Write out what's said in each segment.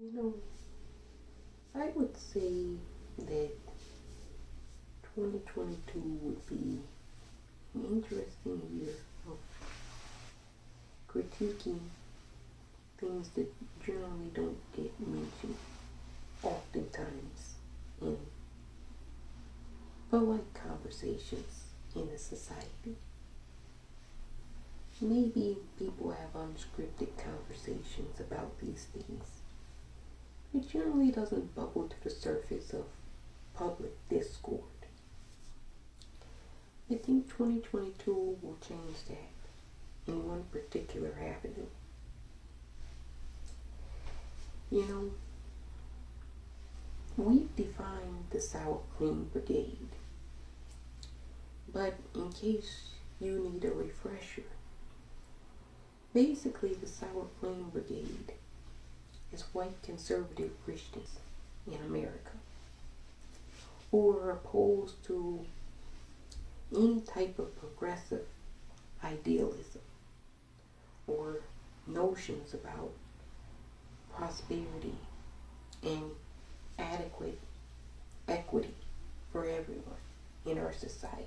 You know, I would say that 2022 would be an interesting year of critiquing things that generally don't get mentioned oftentimes in polite conversations in a society. Maybe people have unscripted conversations about these things. It generally doesn't bubble to the surface of public discord. I think 2022 will change that in one particular avenue. You know, we've defined the sour cream brigade, but in case you need a refresher, basically the sour cream brigade is white conservative Christians in America who are opposed to any type of progressive idealism or notions about prosperity and adequate equity for everyone in our society.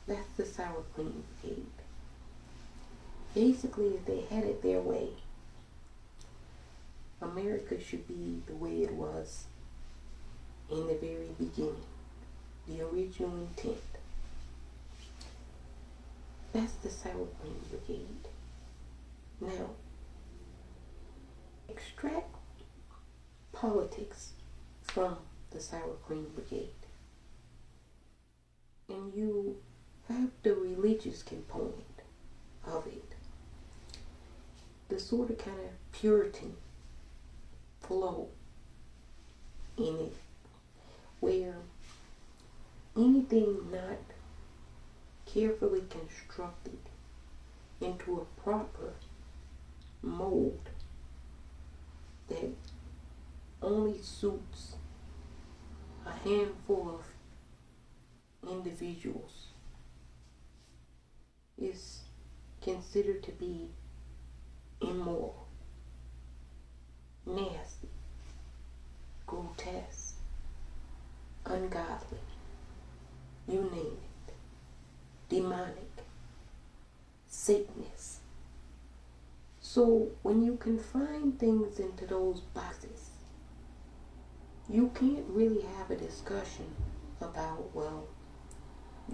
That's the sour cream brigade. Basically, if they had it their way, America should be the way it was in the very beginning, the original intent. That's the sour cream brigade. Now, extract politics from the sour cream brigade, and you have the religious component of it, the sort of kind of Puritan flow in it, where anything not carefully constructed into a proper mold that only suits a handful of individuals is considered to be immoral, nasty, grotesque, ungodly, you name it, demonic, Satanist. So when you confine things into those boxes, you can't really have a discussion about, well,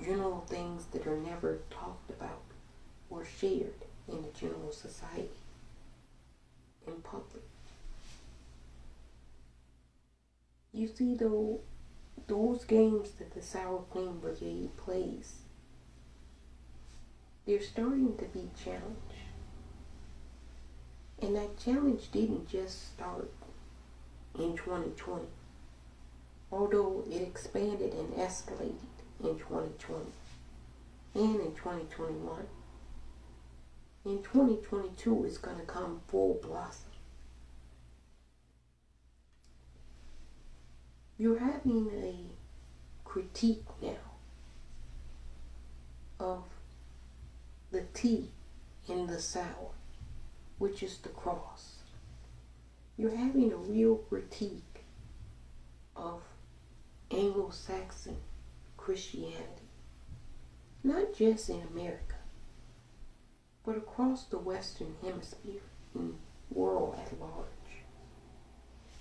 general things that are never talked about or shared in the general society, in public. You see, though, those games that the Sour Cream Brigade plays, they're starting to be challenged. And that challenge didn't just start in 2020, although it expanded and escalated in 2020 and in 2021. In 2022, it's going to come full blossom. You're having a critique now of the T in the sour, which is the cross. You're having a real critique of Anglo-Saxon Christianity, not just in America, but across the Western Hemisphere and world at large.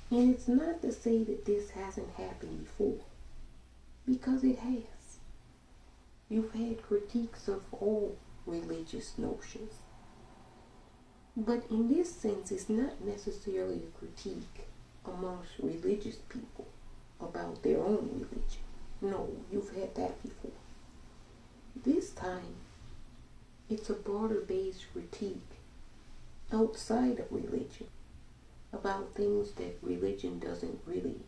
And it's not to say that this hasn't happened before, because it has. You've had critiques of all religious notions. But in this sense, it's not necessarily a critique amongst religious people about their own religion. No, you've had that before. This time, it's a broader-based critique outside of religion about things that religion doesn't really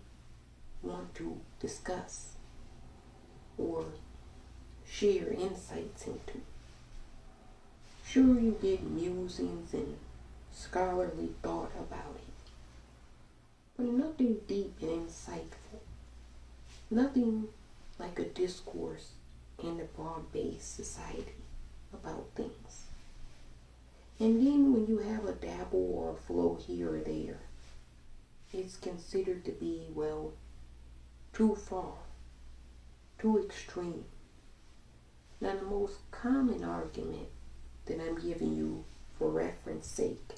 want to discuss or share insights into. Sure, you get musings and scholarly thought about it, but nothing deep and insightful. Nothing like a discourse in a broad-based society about things. And then when you have a dabble or a flow here or there, it's considered to be, well, too far, too extreme. Now, the most common argument that I'm giving you for reference sake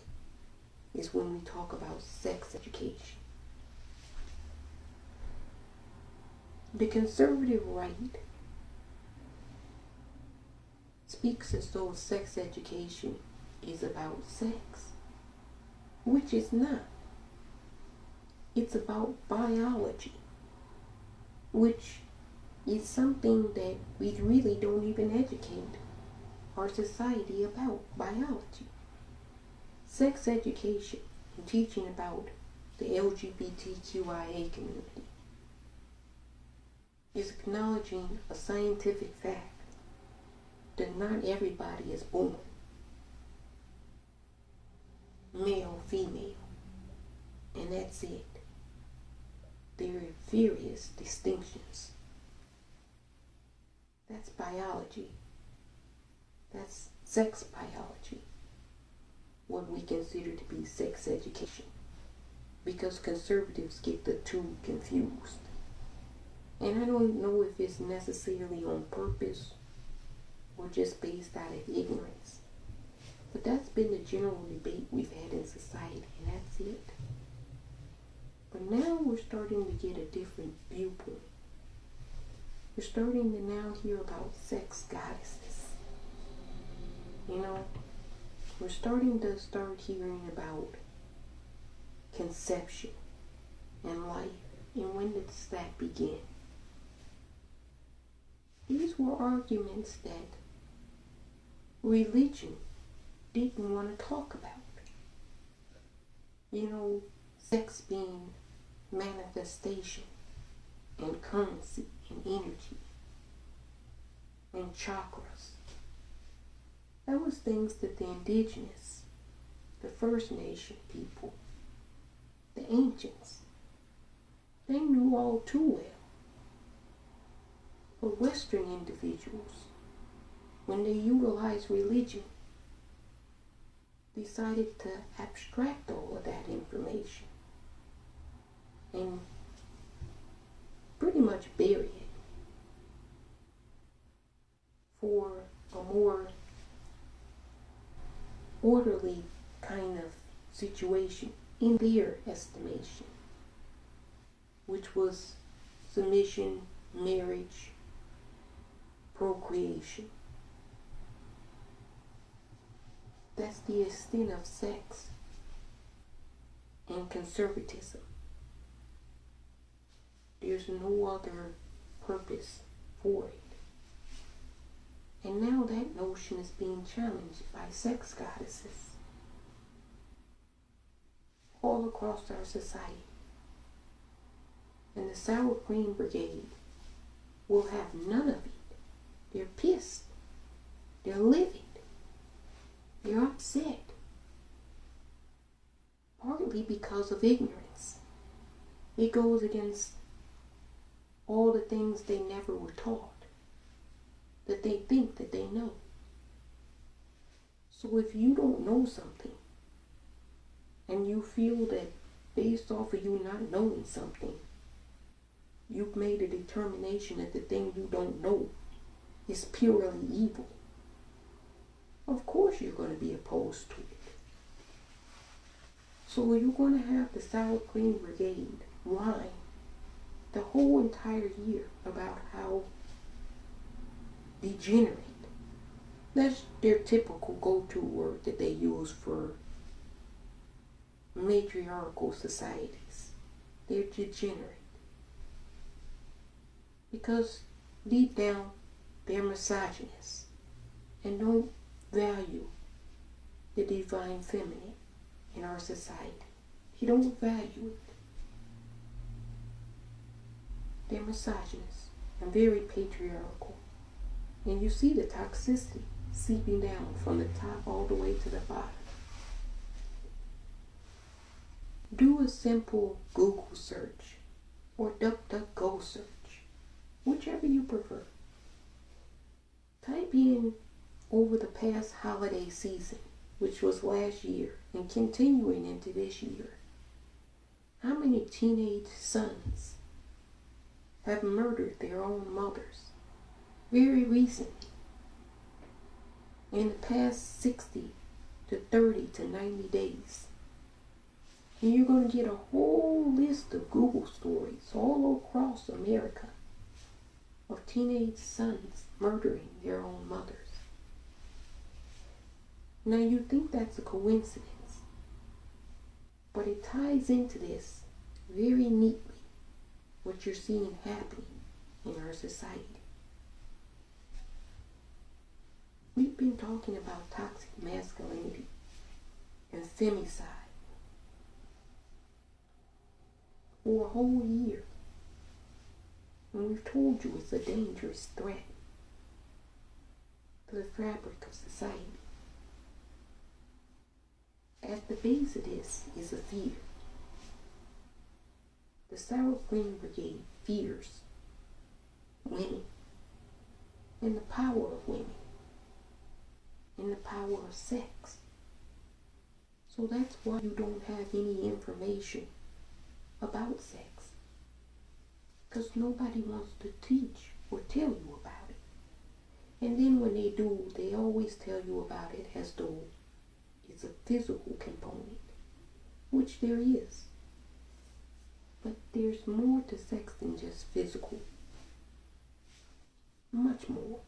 is when we talk about sex education. The conservative right speaks as though sex education is about sex, which is not. It's about biology, which is something that we really don't even educate our society about, biology. Sex education and teaching about the LGBTQIA community is acknowledging a scientific fact that not everybody is born male, female, and that's it. There are various distinctions. That's biology. That's sex biology. What we consider to be sex education. Because conservatives get the two confused. And I don't know if it's necessarily on purpose or just based out of ignorance. But that's been the general debate we've had in society, and that's it. But now we're starting to get a different viewpoint. We're starting to now hear about sex goddesses. You know, we're starting to hearing about conception and life, and when does that begin? These were arguments that religion didn't want to talk about. You know, sex being manifestation and currency and energy and chakras. That was things that the indigenous, the First Nation people, the ancients, they knew all too well. But Western individuals, when they utilized religion, decided to abstract all of that information and pretty much bury it for a more orderly kind of situation in their estimation, which was submission, marriage, procreation. That's the extent of sex and conservatism. There's no other purpose for it. And now that notion is being challenged by sex goddesses all across our society. And the Sour Cream Brigade will have none of it. They're pissed. They're livid. They're upset. Partly because of ignorance. It goes against all the things they never were taught, that they think that they know. So if you don't know something, and you feel that based off of you not knowing something, you've made a determination that the thing you don't know is purely evil, of course you're going to be opposed to it. So you're going to have the Sour Cream Brigade whine the whole entire year about how degenerate. That's their typical go-to word that they use for matriarchal societies. They're degenerate. Because deep down, they're misogynists and don't value the divine feminine in our society. They don't value it. They're misogynists and very patriarchal. And you see the toxicity seeping down from the top all the way to the bottom. Do a simple Google search or DuckDuckGo search, whichever you prefer. Type in over the past holiday season which was last year, and continuing into this year, how many teenage sons have murdered their own mothers very recently, in the past 60 to 30 to 90 days? And you're going to get a whole list of Google stories all across America of teenage sons murdering their own mothers. Now you think that's a coincidence, but it ties into this very neatly, what you're seeing happening in our society. We've been talking about toxic masculinity and femicide for a whole year. And we've told you it's a dangerous threat to the fabric of society. At the base of this is a fear. The Sour Cream Brigade fears women and the power of women and the power of sex. So that's why you don't have any information about sex. Because nobody wants to teach or tell you about it. And then when they do, they always tell you about it as though it's a physical component, which there is. But there's more to sex than just physical. Much more.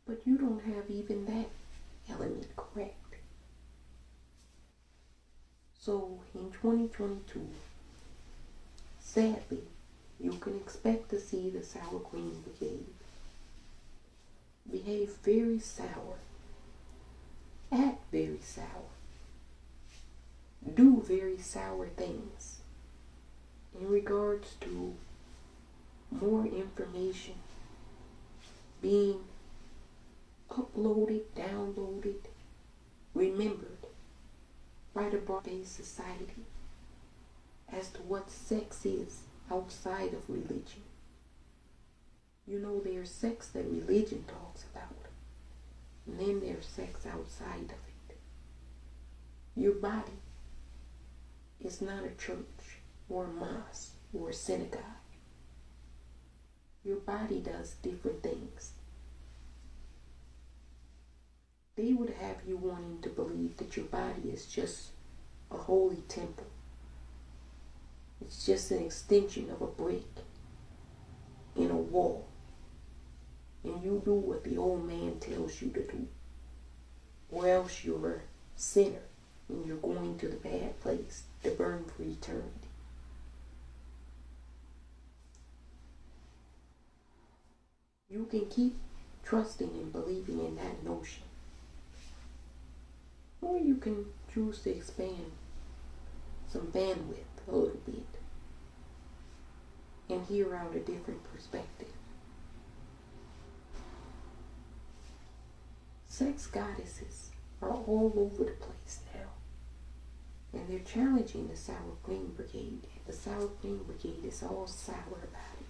But you don't have even that element correct. So in 2022, sadly, you can expect to see the Sour Cream Brigade behave very sour, act very sour, do very sour things in regards to more information being uploaded, downloaded, remembered by the broad-based society as to what sex is outside of religion. You know, there's sex that religion talks about, and then there's sex outside of it. Your body is not a church or a mosque or a synagogue. Your body does different things. They would have you wanting to believe that your body is just a holy temple. It's just an extension of a brick in a wall. And you do what the old man tells you to do. Or else you're a sinner and you're going to the bad place to burn for eternity. You can keep trusting and believing in that notion. Or you can choose to expand some bandwidth a little bit and hear out a different perspective. Sex goddesses are all over the place now, and they're challenging the Sour Cream Brigade. The Sour Cream Brigade is all sour about it.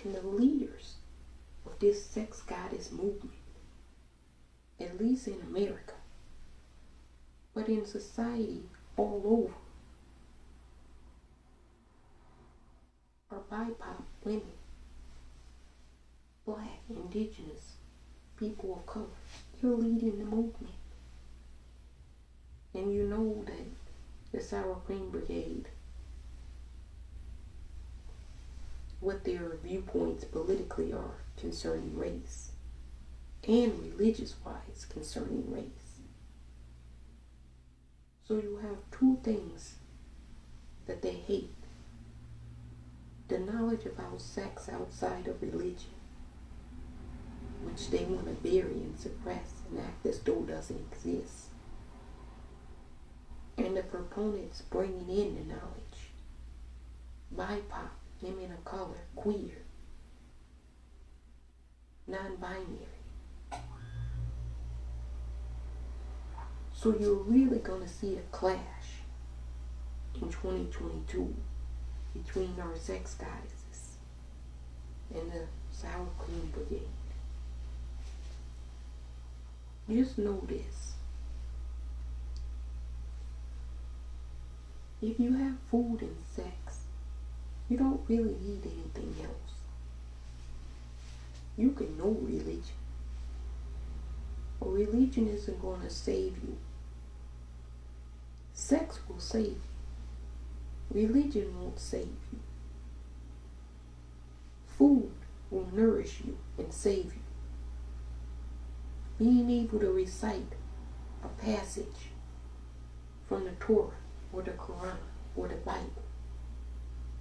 And the leaders of this sex goddess movement, at least in America, but in society all over, are BIPOC women, black, indigenous, people of color. They're leading the movement. And you know that the Sour Cream Brigade, what their viewpoints politically are concerning race, and religious-wise concerning race. So you have two things that they hate. The knowledge about sex outside of religion, which they want to bury and suppress and act as though doesn't exist. And the proponents bringing in the knowledge. BIPOC, women of color, queer, non-binary. So you're really going to see a clash in 2022 between our sex goddesses and the Sour Cream Brigade. Just know this. If you have food and sex, you don't really need anything else. You can know religion. But religion isn't going to save you. Sex will save you. Religion won't save you. Food will nourish you and save you. Being able to recite a passage from the Torah or the Quran or the Bible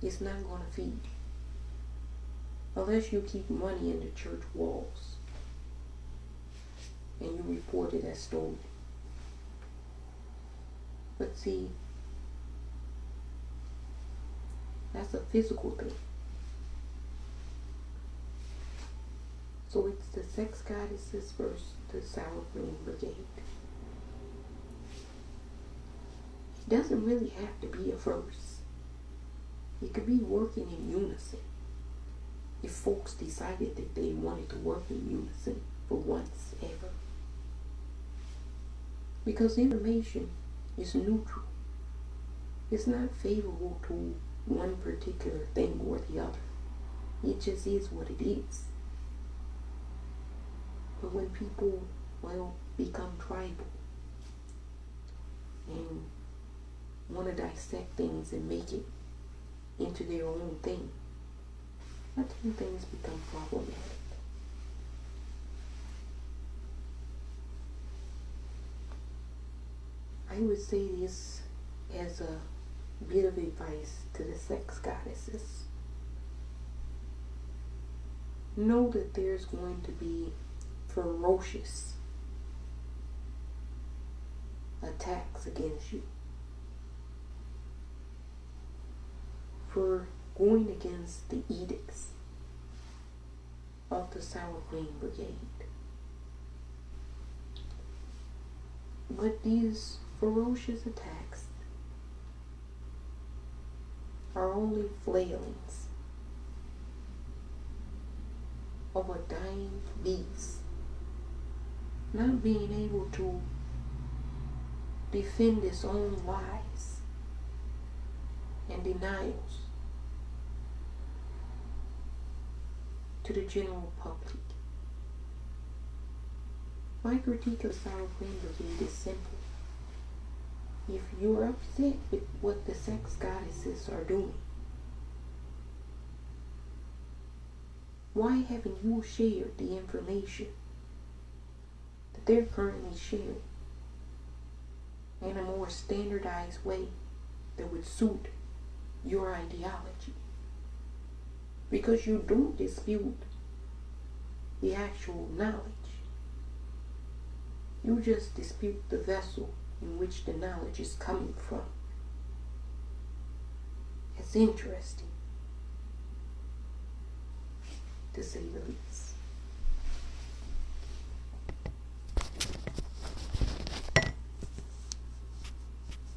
is not going to feed you. Unless you keep money in the church walls and you report it as stolen. But see, that's a physical thing. So it's the sex goddesses versus the sour cream brigade. It doesn't really have to be a verse. It could be working in unison. If folks decided that they wanted to work in unison for once ever. Because information is neutral. It's not favorable to one particular thing or the other. It just is what it is. But when people, become tribal and want to dissect things and make it into their own thing, that's when things become problematic. I would say this as a bit of advice to the sex goddesses. Know that there's going to be ferocious attacks against you for going against the edicts of the Sour Cream Brigade. But these ferocious attacks are only flailings of a dying beast not being able to defend its own lies and denials to the general public. My critique of Sour Cream Brigade is simple. If you're upset with what the sex goddesses are doing, why haven't you shared the information that they're currently sharing in a more standardized way that would suit your ideology? Because you don't dispute the actual knowledge. You just dispute the vessel in which the knowledge is coming from. It's interesting, to say the least.